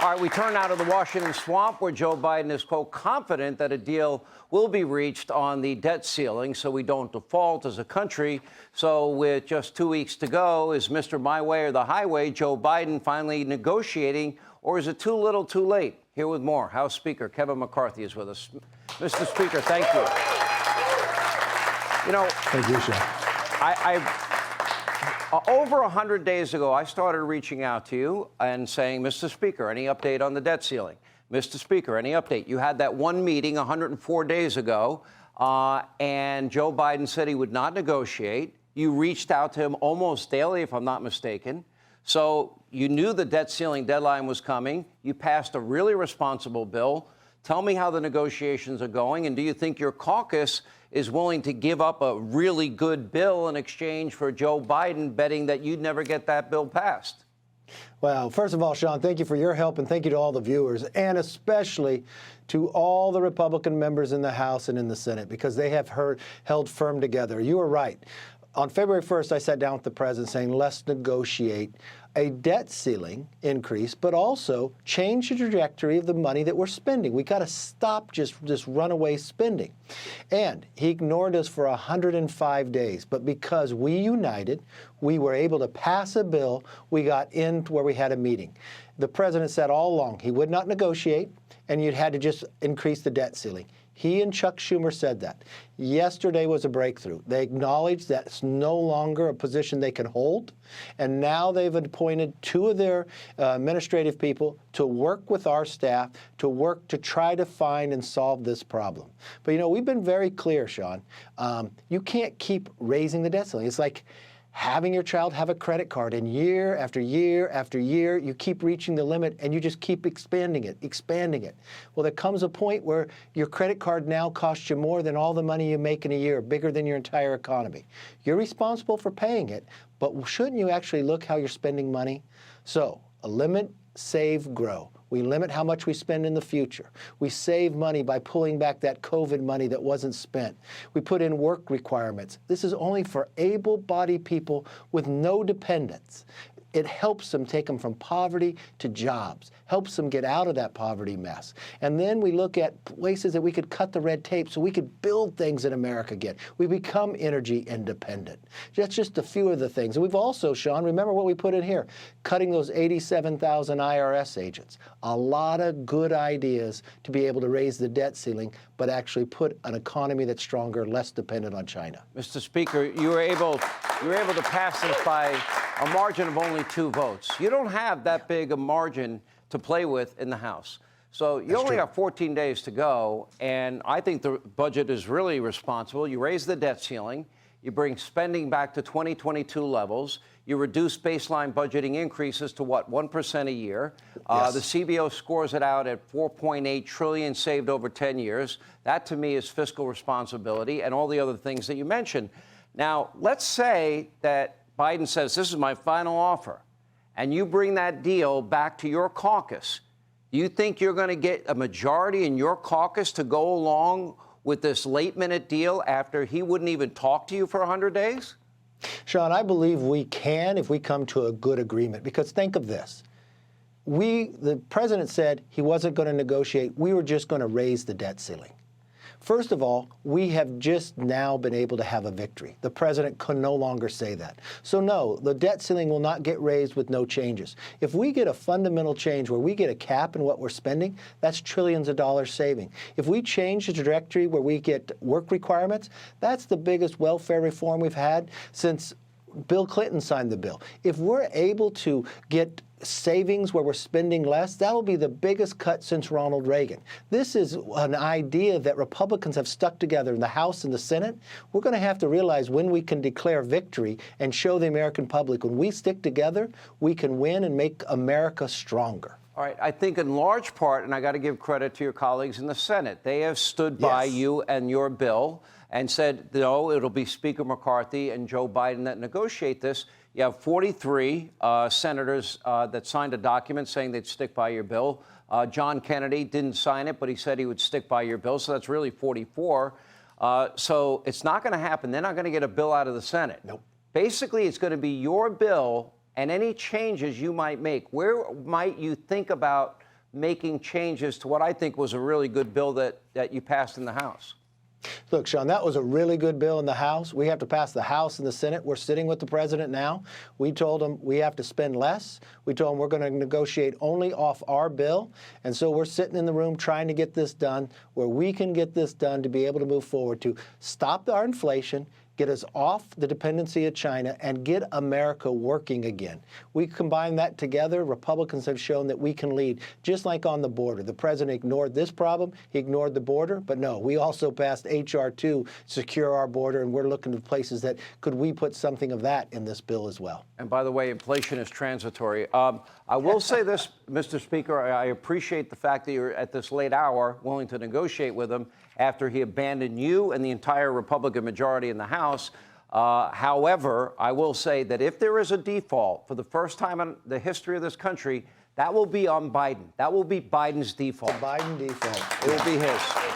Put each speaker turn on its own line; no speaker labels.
All right, we turn now to the Washington swamp, where Joe Biden is, quote, confident that a deal will be reached on the debt ceiling so we don't default as a country. So with just 2 weeks to go, is Mr. My Way or the Highway Joe Biden finally negotiating, or is it too little too late? Here with more, House Speaker Kevin McCarthy is with us. Mr. Speaker, thank you. You know,
thank you, Sean.
Over 100 days ago, I started reaching out to you and saying, Mr. Speaker, any update on the debt ceiling? Mr. Speaker, any update? You had that one meeting 104 days ago, and Joe Biden said he would not negotiate. You reached out to him almost daily, if I'm not mistaken. So you knew the debt ceiling deadline was coming. You passed a really responsible bill. Tell me how the negotiations are going, and do you think your caucus is willing to give up a really good bill in exchange for Joe Biden betting that you'd never get that bill passed?
Well, first of all, Sean, thank you for your help, and thank you to all the viewers, and especially to all the Republican members in the House and in the Senate, because they have held firm together. You were right. On February 1st, I sat down with the president saying, let's negotiate a debt ceiling increase, but also change the trajectory of the money that we're spending. We got to stop just this runaway spending. And he ignored us for 105 days. But because we united, we were able to pass a bill. We got into where we had a meeting. The president said all along he would not negotiate, and you'd had to just increase the debt ceiling. He and Chuck Schumer said that. Yesterday was a breakthrough. They acknowledged that it's no longer a position they can hold, and now they've appointed two of their administrative people to work with our staff to work to try to find and solve this problem. But, you know, we've been very clear, Sean. You can't keep raising the debt ceiling. It's like having your child have a credit card, and year after year after year, you keep reaching the limit and you just keep expanding it. Well, there comes a point where your credit card now costs you more than all the money you make in a year, bigger than your entire economy. You're responsible for paying it, but shouldn't you actually look how you're spending money? So, a limit, save, grow. We limit how much we spend in the future. We save money by pulling back that COVID money that wasn't spent. We put in work requirements. This is only for able-bodied people with no dependents. It helps them take them from poverty to jobs, helps them get out of that poverty mess. And then we look at places that we could cut the red tape so we could build things in America again. We become energy independent. That's just a few of the things. And we've also, Sean, remember what we put in here, cutting those 87,000 IRS agents. A lot of good ideas to be able to raise the debt ceiling, but actually put an economy that's stronger, less dependent on China.
Mr. Speaker, you were able to pass this by a margin of only 2 votes. You don't have that big a margin to play with in the House. So you only have 14 days to go, and I think the budget is really responsible. You raise the debt ceiling. You bring spending back to 2022 levels. You reduce baseline budgeting increases to, what, 1% a year.
Yes.
The CBO scores it out at $4.8 trillion saved over 10 years. That, to me, is fiscal responsibility and all the other things that you mentioned. Now, let's say that Biden says, this is my final offer, and you bring that deal back to your caucus. Do you think you're going to get a majority in your caucus to go along with this late-minute deal after he wouldn't even talk to you for 100 days?
Sean, I believe we can if we come to a good agreement, because think of this. The president said he wasn't going to negotiate. We were just going to raise the debt ceiling. First of all, we have just now been able to have a victory. The president can no longer say that. So no, the debt ceiling will not get raised with no changes. If we get a fundamental change where we get a cap in what we're spending, that's trillions of dollars saving. If we change the trajectory where we get work requirements, that's the biggest welfare reform we've had since Bill Clinton signed the bill. If we're able to get savings where we're spending less, that'll be the biggest cut since Ronald Reagan. This is an idea that Republicans have stuck together in the House and the Senate. We're going to have to realize when we can declare victory and show the American public when we stick together, we can win and make America stronger.
All right. I think in large part, and I got to give credit to your colleagues in the Senate, they have stood by you and your bill and said, no, it'll be Speaker McCarthy and Joe Biden that negotiate this. You have 43 senators that signed a document saying they'd stick by your bill. John Kennedy didn't sign it, but he said he would stick by your bill. So that's really 44. So it's not going to happen. They're not going to get a bill out of the Senate.
Nope.
Basically, it's going to be your bill and any changes you might make. Where might you think about making changes to what I think was a really good bill that you passed in the House?
Look, Sean, that was a really good bill in the House. We have to pass the House and the Senate. We're sitting with the president now. We told him we have to spend less. We told him we're going to negotiate only off our bill. And so we're sitting in the room trying to get this done where we can get this done to be able to move forward to stop our inflation, get us off the dependency of China, and get America working again. We combine that together. Republicans have shown that we can lead, just like on the border. The president ignored this problem. He ignored the border. But no, we also passed H.R. 2, secure our border, and we're looking to places that could we put something of that in this bill as well.
And by the way, inflation is transitory. I will say this, Mr. Speaker, I appreciate the fact that you're at this late hour willing to negotiate with him after he abandoned you and the entire Republican majority in the House. However, I will say that if there is a default for the first time in the history of this country, that will be on Biden. That will be Biden's default.
Biden default.
It will be his.